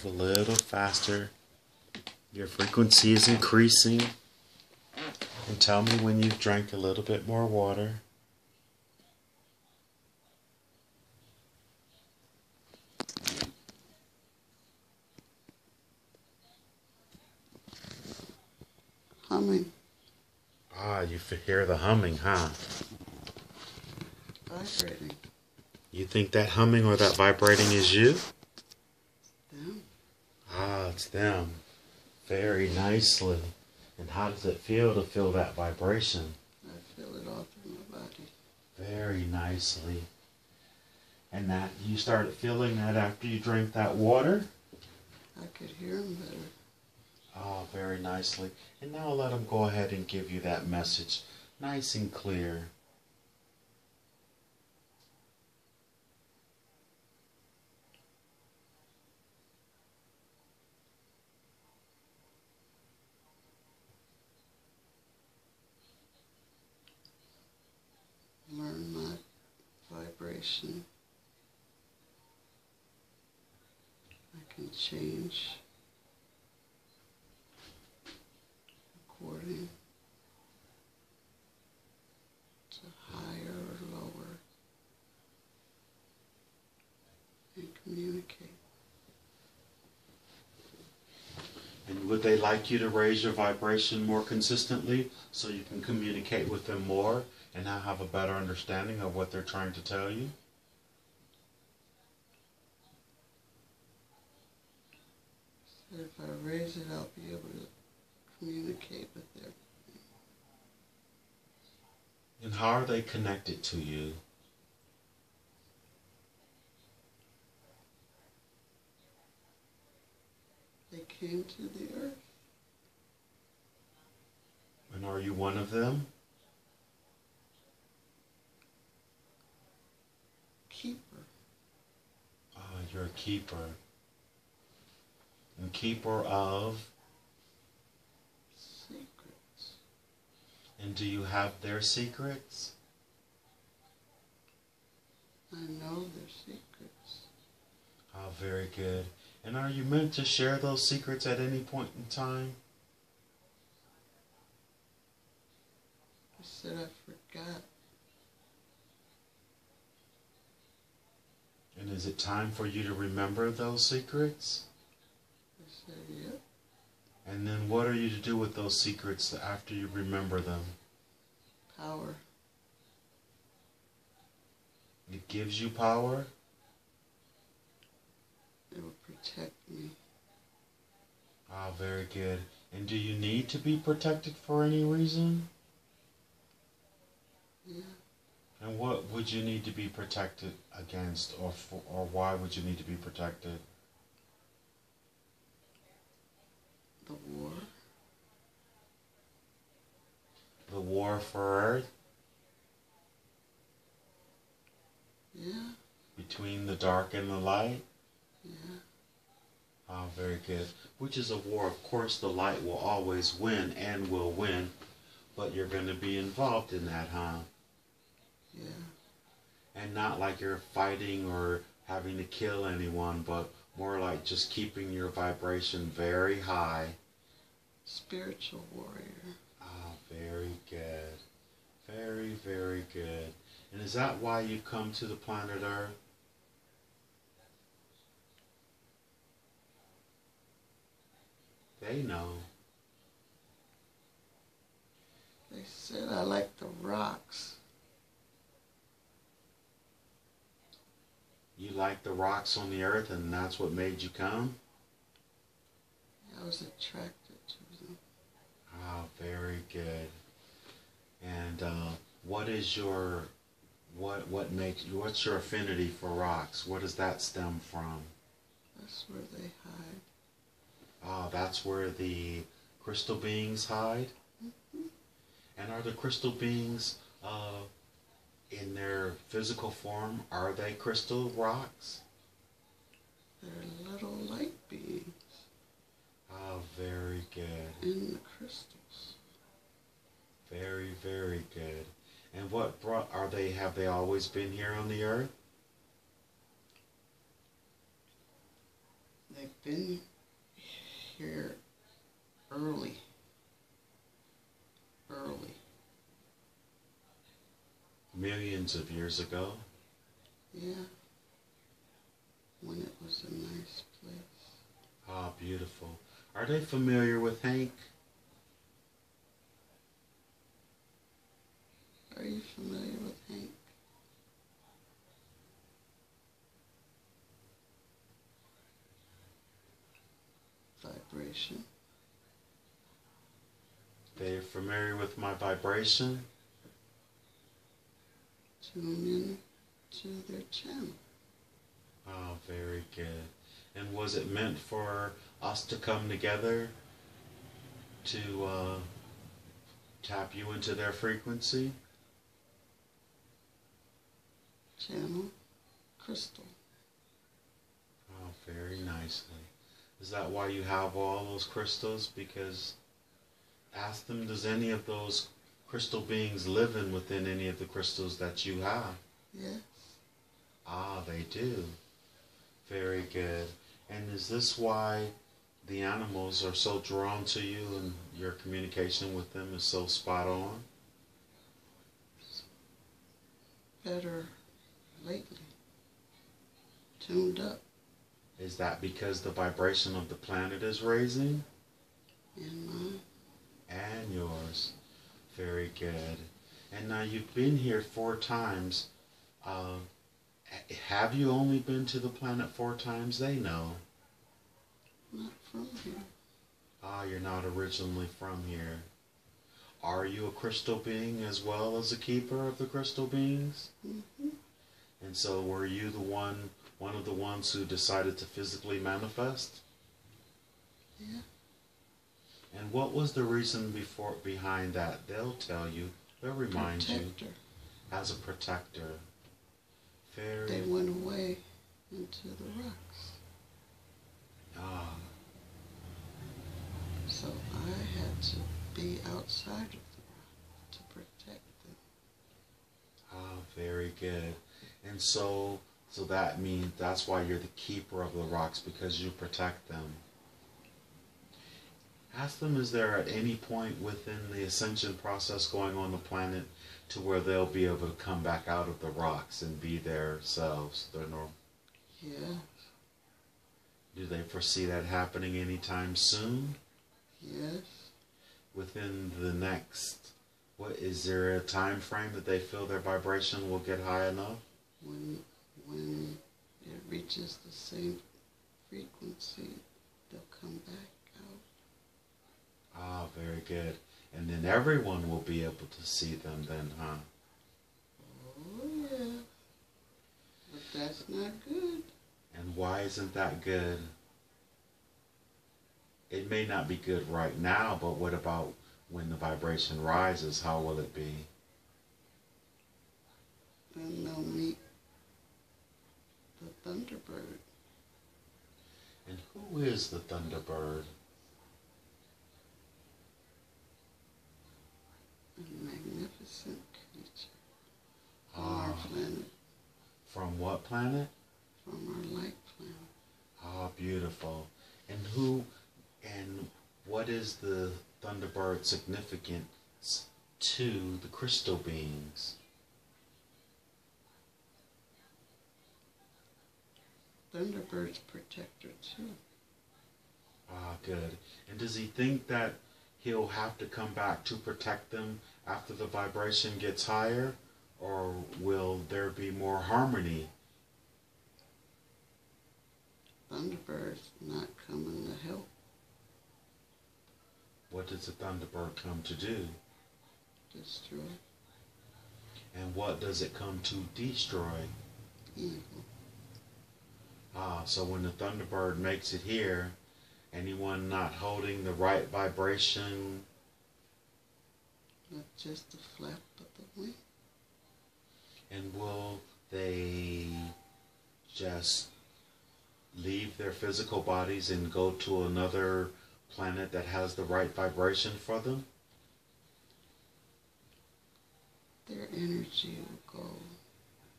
move a little faster. Your frequency is increasing. And tell me when you've drank a little bit more water. Humming. Ah, you hear the humming, huh? Vibrating. You think that humming or that vibrating is you? Them. Ah, it's them. Very nicely. And how does it feel to feel that vibration? I feel it all through my body. Very nicely. And that you started feeling that after you drank that water? I could hear them better. Oh, very nicely. And now let them go ahead and give you that message nice and clear. Learn my vibration. I can change according to higher or lower and communicate. And would they like you to raise your vibration more consistently so you can communicate with them more and now have a better understanding of what they're trying to tell you? So if I raise it, I'll be able to communicate with them. And how are they connected to you? They came to the earth. And are you one of them? Keeper. Ah, you're a keeper. And keeper of? Secrets. And do you have their secrets? I know their secrets. Ah, very good. And are you meant to share those secrets at any point in time? I said I forgot. And is it time for you to remember those secrets? I said, yep. And then what are you to do with those secrets after you remember them? Power. It gives you power? It will protect me. Ah, very good. And do you need to be protected for any reason? Yeah. And what would you need to be protected against, or why would you need to be protected? The war. The war for Earth? Yeah. Between the dark and the light? Yeah. Ah, very good. Which is a war. Of course, the light will always win and will win, but you're going to be involved in that, huh? Yeah. And not like you're fighting or having to kill anyone, but more like just keeping your vibration very high. Spiritual warrior. Ah, very good. Very, very good. And is that why you've come to the planet Earth? They know. They said I like the rocks. You like the rocks on the earth and that's what made you come? I was attracted to them. Ah, very good. And what is your, what's your affinity for rocks? Where does that stem from? That's where they hide. Ah, that's where the crystal beings hide? Mm-hmm. And are the crystal beings in their physical form, are they crystal rocks? They're little light beings. Ah, very good. In the crystals. Very, very good. And what have they always been here on the earth? They been here early. Millions of years ago? Yeah. When it was a nice place. Ah, beautiful. Are they familiar with Hank? Are you familiar with Hank? Vibration. They're familiar with my vibration? Tune in to their channel. Oh, very good. And was it meant for us to come together to tap you into their frequency? Channel crystal. Oh, very nicely. Is that why you have all those crystals? Because ask them, does any of those crystal beings live in within any of the crystals that you have? Yes. Ah, they do. Very good. And is this why the animals are so drawn to you and your communication with them is so spot on? Better lately. Tuned up. Is that because the vibration of the planet is raising? And mine. And yours. Very good. And now you've been here 4 times. Have you only been to the planet 4 times? They know. Not from here. Ah, you're not originally from here. Are you a crystal being as well as a keeper of the crystal beings? Mm-hmm. And so were you one of the ones who decided to physically manifest? Yeah. And what was the reason behind that? They'll tell you. They'll remind Protector. you. As a protector. Very. They went away into the rocks. Ah. So I had to be outside of the rock to protect them. Ah, very good. And so that means that's why you're the keeper of the rocks, because you protect them. Ask them, is there at any point within the ascension process going on the planet to where they'll be able to come back out of the rocks and be themselves, their normal? Yes. Do they foresee that happening anytime soon? Yes. Within the next, is there a time frame that they feel their vibration will get high enough? When it reaches the same frequency, they'll come back out. Ah, very good. And then everyone will be able to see them then, huh? Oh, yeah. But that's not good. And why isn't that good? It may not be good right now, but what about when the vibration rises? How will it be? Then they'll meet the Thunderbird. And who is the Thunderbird? A magnificent creature from our planet. From what planet? From our light planet. Ah, beautiful. And what is the Thunderbird significance to the crystal beings? Thunderbird's protector too. Ah, good. And does he think that he'll have to come back to protect them after the vibration gets higher? Or will there be more harmony? Thunderbird's not coming to help. What does the Thunderbird come to do? Destroy. And what does it come to destroy? Evil. Ah, so when the Thunderbird makes it here, anyone not holding the right vibration? Not just the flap of the wing. And will they just leave their physical bodies and go to another planet that has the right vibration for them? Their energy will go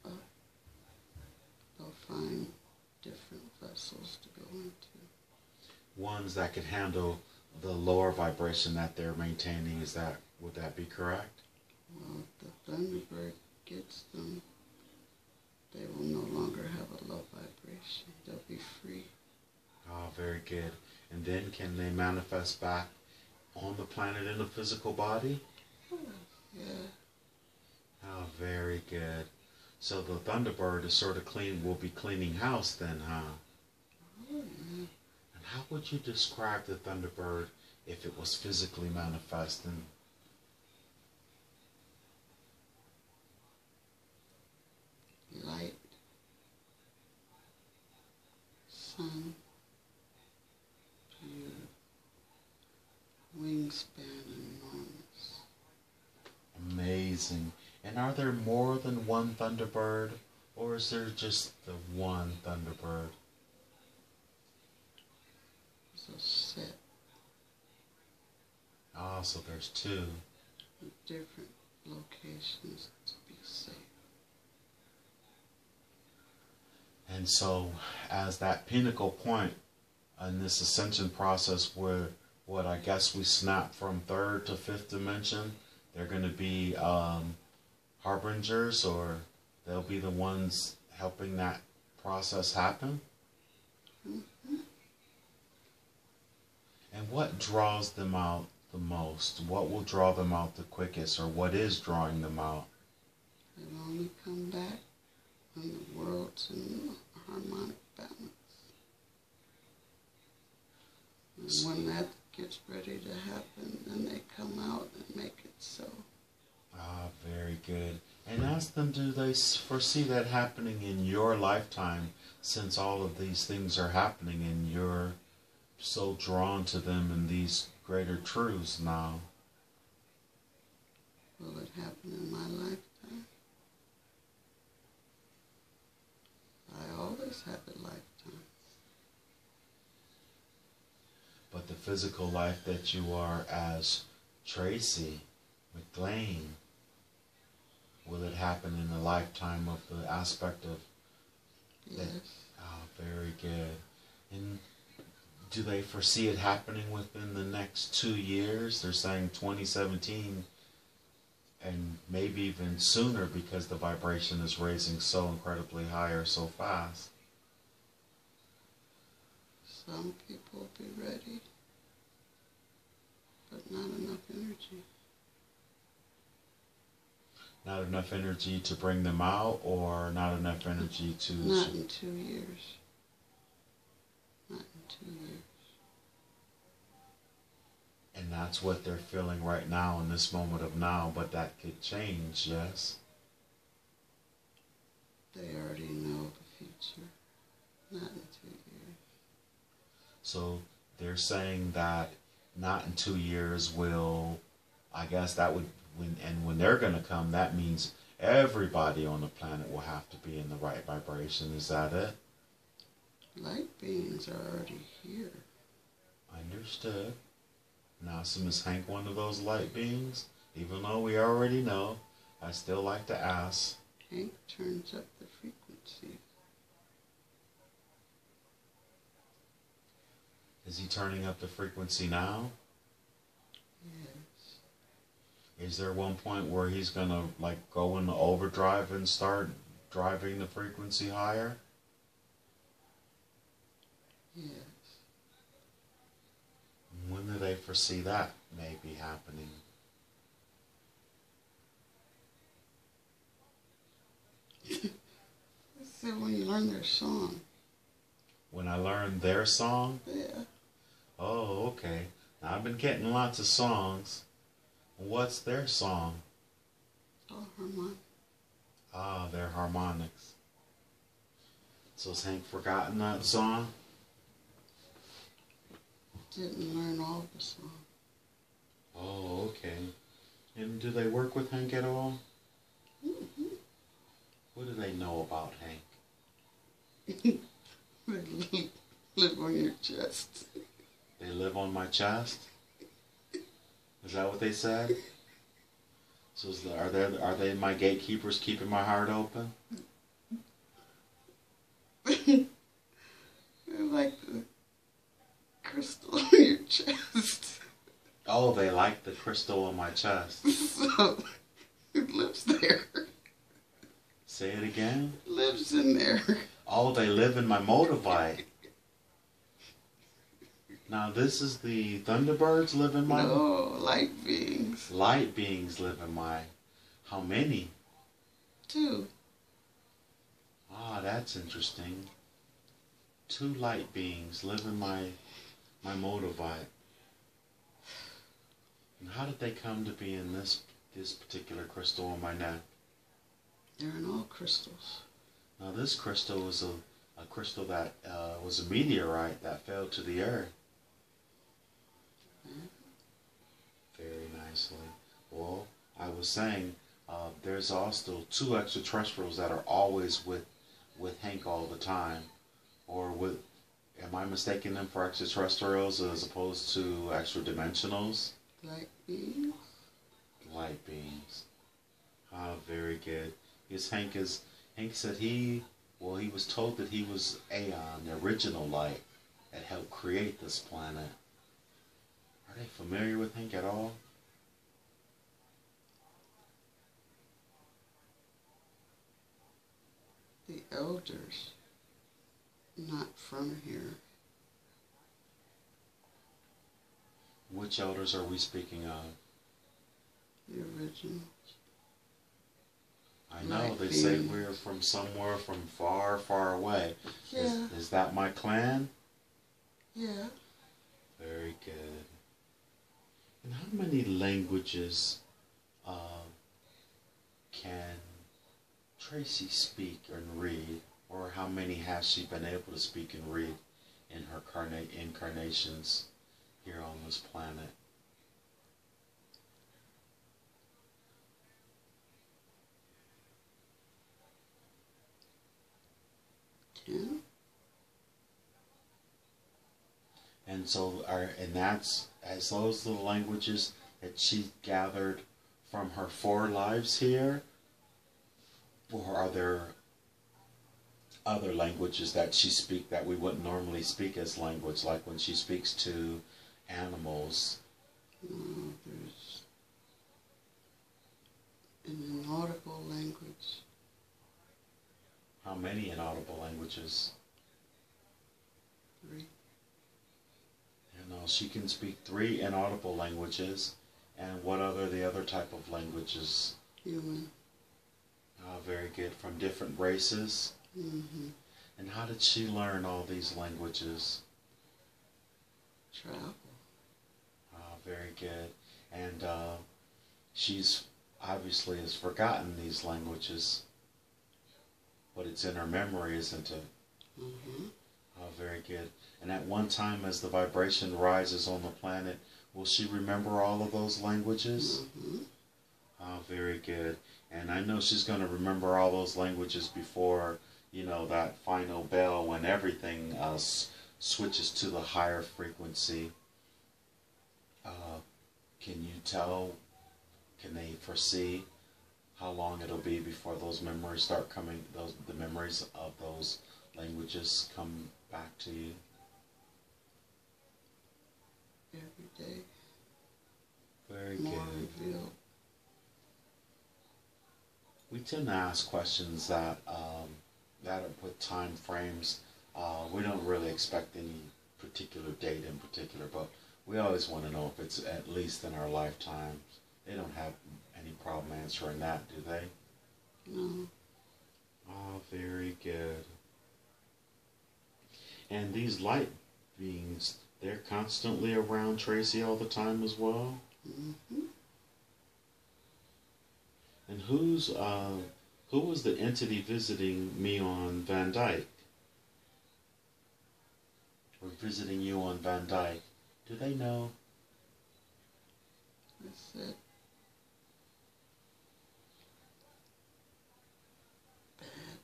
up. They'll find different vessels to go into. ones that can handle the lower vibration that they're maintaining. Would that be correct? Well, if the Thunderbird gets them, they will no longer have a low vibration. They'll be free. Oh, very good. And then can they manifest back on the planet in a physical body? Yeah. Oh, very good. So the Thunderbird is sort of will be cleaning house then, huh? Oh, yeah. And how would you describe the Thunderbird if it was physically manifesting? Light, sun, beautiful, wingspan enormous. Amazing. And are there more than one Thunderbird, or is there just the one Thunderbird? It's a set Ah, so there's two. of different locations to be safe. And so, as that pinnacle point in this ascension process where what I guess we snap from third to fifth dimension, they're going to be harbingers, or they'll be the ones helping that process happen. Mm-hmm. And what draws them out the most? What will draw them out the quickest, or what is drawing them out? They'll only come back when the world's in harmonic balance. And when that gets ready to happen, then they come out and make it so. Ah, very good. And ask them, do they foresee that happening in your lifetime, since all of these things are happening and you're so drawn to them and these greater truths now? Will it happen in my lifetime? I always have a lifetime. But the physical life that you are as Tracy McLean, will it happen in the lifetime of the aspect of Yes. Oh, very good. And do they foresee it happening within the next 2 years? They're saying 2017, and maybe even sooner, because the vibration is raising so incredibly higher so fast. Some people will be ready, but not enough energy. Not enough energy to bring them out, or not enough energy to... Not in 2 years. Not in 2 years. And that's what they're feeling right now in this moment of now, but that could change, yes? They already know the future. Not in 2 years. So they're saying that not in 2 years will, I guess that would, when they're going to come, that means everybody on the planet will have to be in the right vibration. Is that it? Light beings are already here. Understood. Now, so is Hank one of those light beings? Even though we already know, I still like to ask. Hank turns up the frequency. Is he turning up the frequency now? Yes. Is there one point where he's going to like go into overdrive and start driving the frequency higher? Yes. When do they foresee that may be happening? I said when you learn their song. When I learn their song? Yeah. Oh, okay. Now, I've been getting lots of songs. What's their song? All harmonic. Ah, their harmonics. So has Hank forgotten that song? Didn't learn all the song. Oh, okay. And do they work with Hank at all? Mm-hmm. What do they know about Hank? They live on your chest. They live on my chest? Is that what they said? So are they my gatekeepers keeping my heart open? They're like the crystal on your chest. Oh, they like the crystal on my chest. So it lives there. Say it again. Lives in there. Oh, they live in my motorbike. Now this is the Thunderbirds live in my... No, light beings. Light beings live in my... How many? 2. Ah, that's interesting. 2 light beings live in my motorbike. And how did they come to be in this particular crystal on my neck? They're in all crystals. Now this crystal is a crystal that was a meteorite that fell to the earth. Very nicely. Well, I was saying there's also 2 extraterrestrials that are always with Hank all the time. Or with, am I mistaking them for extraterrestrials as opposed to extra dimensionals? Light beings? Light beings. Ah, very good. Because Hank said he was told that he was Aeon, the original light that helped create this planet. Are they familiar with Hank at all? The elders. Not from here. Which elders are we speaking of? The original. I know, they say we're from somewhere from far, far away. Yeah. Is that my clan? Yeah. Very good. And how many languages can Tracy speak and read? Or how many has she been able to speak and read in her incarnations here on this planet? Yeah. And so, as those are the languages that she gathered from her 4 lives here? Or are there other languages that she speaks that we wouldn't normally speak as language, like when she speaks to animals? There's an inaudible language. How many inaudible languages? 3. You know, she can speak 3 inaudible languages. And what the other type of languages? Human. Very good. From different races? Mm-hmm. And how did she learn all these languages? Travel. Very good. And she's obviously has forgotten these languages, but it's in her memory, isn't it? Mm-hmm. Very good. And at one time, as the vibration rises on the planet, will she remember all of those languages? Mm-hmm. Very good. And I know she's going to remember all those languages before, you know, that final bell when everything switches to the higher frequency. Can you tell, can they foresee how long it'll be before those memories start coming, the memories of those languages come back to you? Every day. Very More good. revealed. We tend to ask questions that are with time frames. We don't really expect any particular date in particular, but we always want to know if it's at least in our lifetime. They don't have any problem answering that, do they? No. Oh, very good. And these light beings, they're constantly around Tracy all the time as well? Mm-hmm. And who was the entity visiting me on Van Dyke? Or visiting you on Van Dyke? Do they know? That's it. Bad.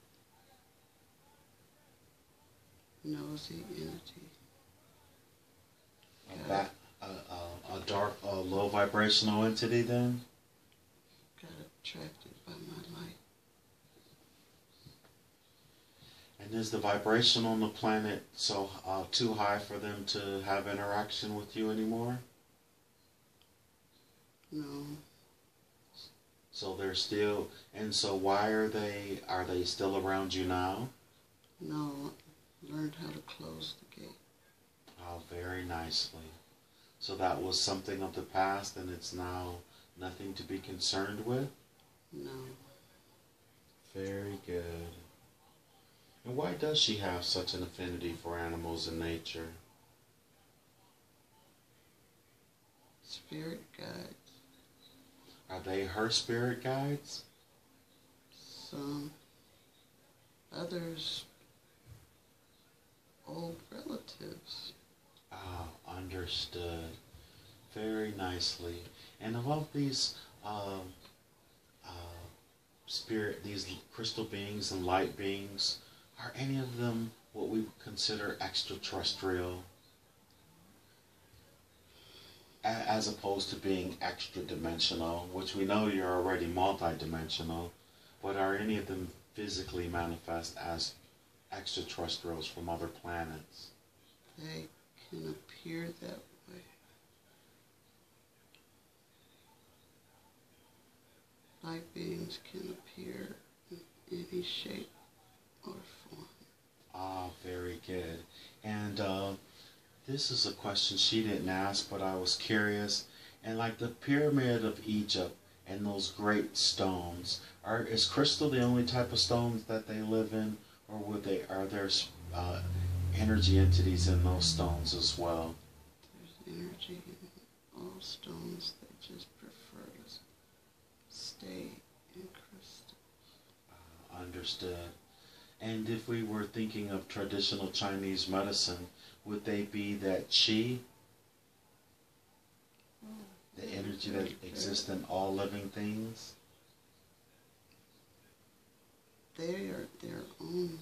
Nosy entity. A dark, low vibrational entity then? Got attracted by my light. And is the vibration on the planet so too high for them to have interaction with you anymore? No. So they're still, and so why are they still around you now? No. Learned how to close the gate. Oh, very nicely. So that was something of the past and it's now nothing to be concerned with? No. Very good. And why does she have such an affinity for animals and nature? Spirit guides. Are they her spirit guides? Some. Others, old relatives. Ah, understood. Very nicely. And of all these spirit, these crystal beings and light beings, are any of them what we consider extraterrestrial? As opposed to being extra dimensional, which we know you're already multi-dimensional, but are any of them physically manifest as extraterrestrials from other planets? They can appear that way. Light beings can appear in any shape or form. Ah, very good. And this is a question she didn't ask, but I was curious. And like the Pyramid of Egypt and those great stones, is crystal the only type of stones that they live in, or are there energy entities in those stones as well? There's energy in all stones. They just prefer to stay in crystal. Understood. And if we were thinking of traditional Chinese medicine, would they be that qi, the energy that exists in all living things? They are their own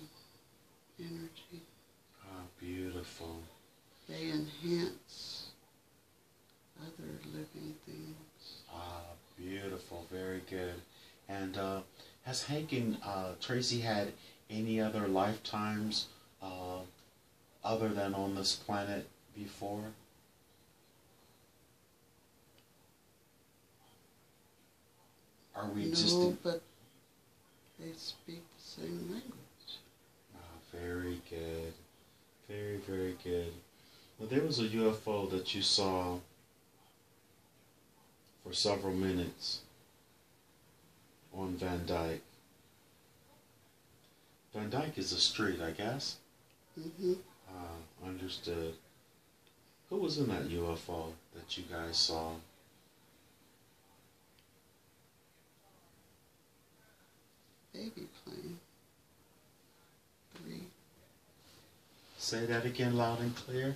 energy. Ah, beautiful. They enhance other living things. Ah, beautiful. Very good. And has Hank and Tracy had any other lifetimes other than on this planet before? Are we No, but they speak the same language. Ah, very good. Very, very good. Well, there was a UFO that you saw for several minutes on Van Dyke. Van Dyke is a street, I guess? Mm-hmm. Ah, understood. Who was in that UFO that you guys saw? Baby plane. 3. Say that again loud and clear.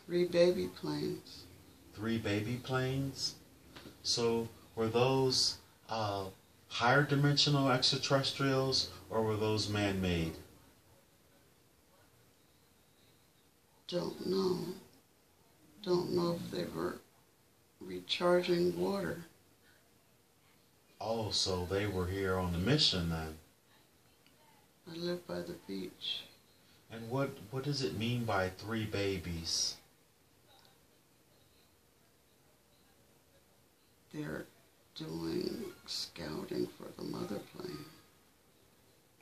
3 baby planes. 3 baby planes? So were those higher dimensional extraterrestrials or were those man-made? Don't know. Don't know if they were recharging water. Oh, so they were here on a mission then. I live by the beach. And what does it mean by 3 babies? They're doing scouting for the mother plane.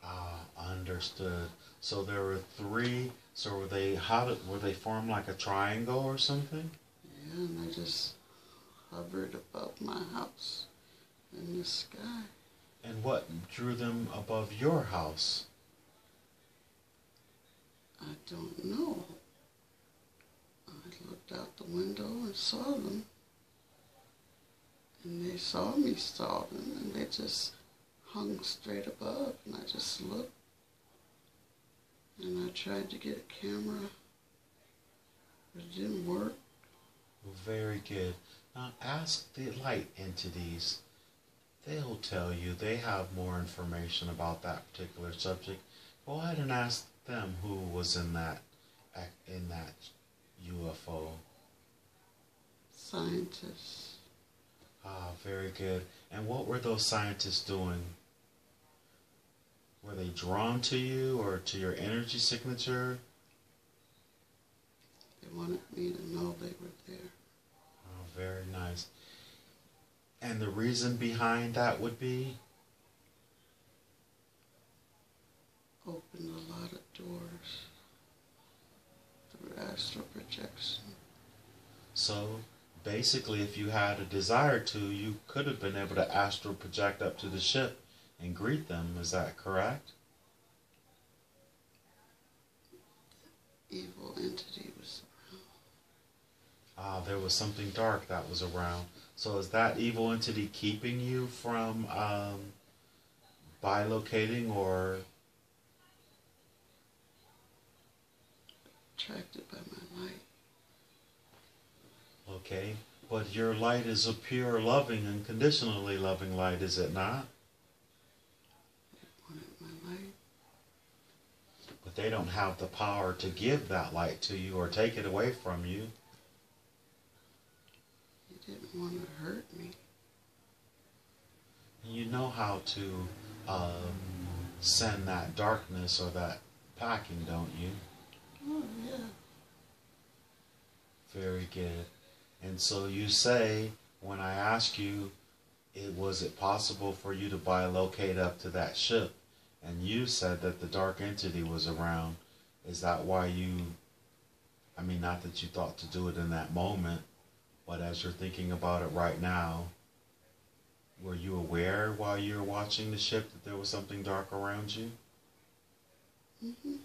Ah, understood. So there were 3. So were they formed like a triangle or something? Yeah, and they just hovered above my house in the sky. And what drew them above your house? I don't know. I looked out the window and saw them. And they saw me saw them, and they just hung straight above, and I just looked. And I tried to get a camera, but it didn't work. Very good. Now ask the light entities. They'll tell you. They have more information about that particular subject. Go ahead and ask them who was in that UFO. Scientists. Ah, very good. And what were those scientists doing? Were they drawn to you or to your energy signature? They wanted me to know they were there. Oh, very nice. And the reason behind that would be? Opened a lot of doors through astral projection. So, basically, if you had a desire to, you could have been able to astral project up to the ship and greet them. Is that correct? Evil entity was around. Ah, there was something dark that was around. So is that evil entity keeping you from bilocating or Attracted by my light. okay? But your light is a pure, loving, unconditionally loving light, is it not? They wanted my light. But they don't have the power to give that light to you or take it away from you. They didn't want to hurt me. And you know how to send that darkness or that packing, don't you? Oh, yeah. Very good. And so you say, when I ask you, was it possible for you to bilocate up to that ship? And you said that the dark entity was around. Is that why you, I mean, not that you thought to do it in that moment, but as you're thinking about it right now, were you aware while you were watching the ship that there was something dark around you? Mm-hmm.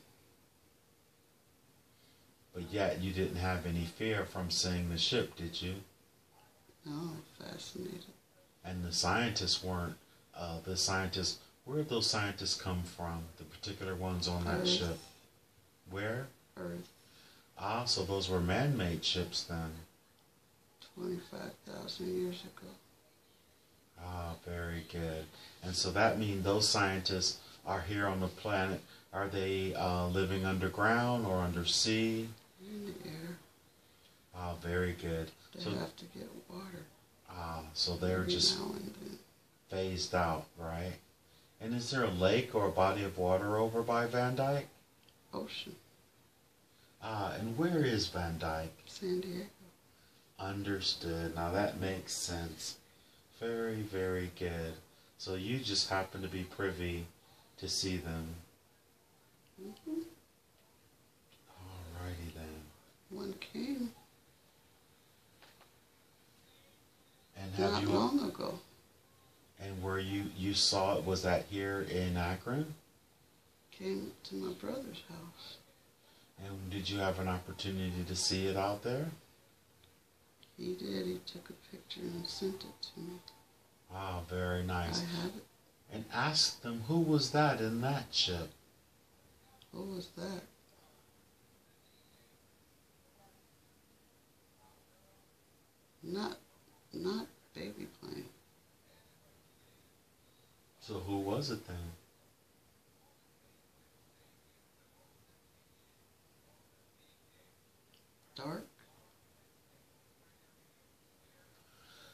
But yet you didn't have any fear from seeing the ship, did you? No, fascinated. And the scientists weren't, where did those scientists come from? The particular ones on that Earth. ship? Where? Earth. Ah, so those were man-made ships then. 25,000 years ago. Ah, very good. And so that means those scientists are here on the planet. Are they living underground or under sea? In the air. Ah, very good. They So have to get water. ah, so they're every just now and then. phased out, right? And is there a lake or a body of water over by Van Dyke? Ocean. Ah, and where is Van Dyke? San Diego. Understood. Now that makes sense. Very, very good. So you just happen to be privy to see them. Mm-hmm. Alrighty then. One came And have not you long ago. and where you saw it, was that here in Akron? Came to my brother's house. And did you have an opportunity to see it out there? He did. He took a picture and sent it to me. Ah, very nice. I have it. And ask them, who was that in that ship? What was that? Not baby plane. So who was it then? Dark.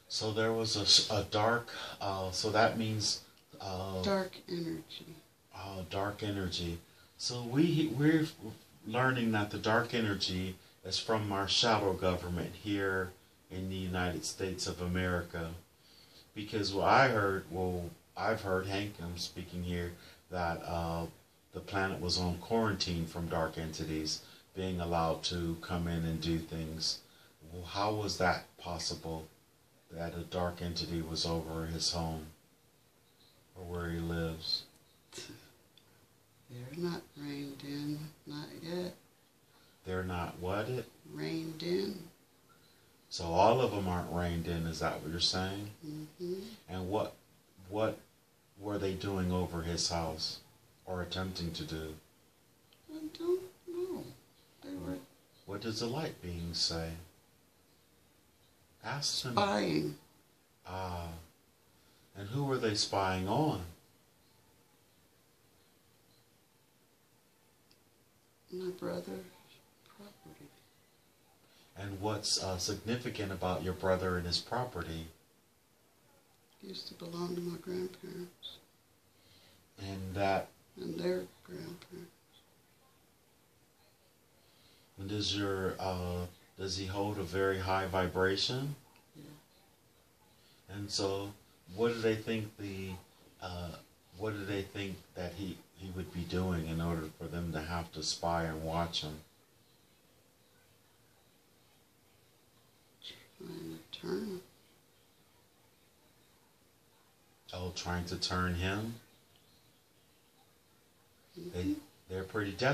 So there was a dark, so that means Dark energy. dark energy. So we're learning that the dark energy is from our shadow government here in the United States of America. Because what I heard, well, I've heard Hank, I'm speaking here, that the planet was on quarantine from dark entities being allowed to come in and do things. Well, how was that possible, that a dark entity was over his home or where he lives? They're not reined in. Not yet. They're not what it? Reined in. So all of them aren't reined in, is that what you're saying? Mm-hmm. And what were they doing over his house or attempting to do? I don't know. They were What does the light being say? Ask them. spying. Ah. And who were they spying on? My brother's property. And what's significant about your brother and his property? Used to belong to my grandparents. And that and their grandparents. And does he hold a very high vibration? Yeah. And so, what do they think that he would be doing in order for them to have to spy and watch him? Trying to turn. Oh, trying to turn him? Mm-hmm. They're pretty desperate.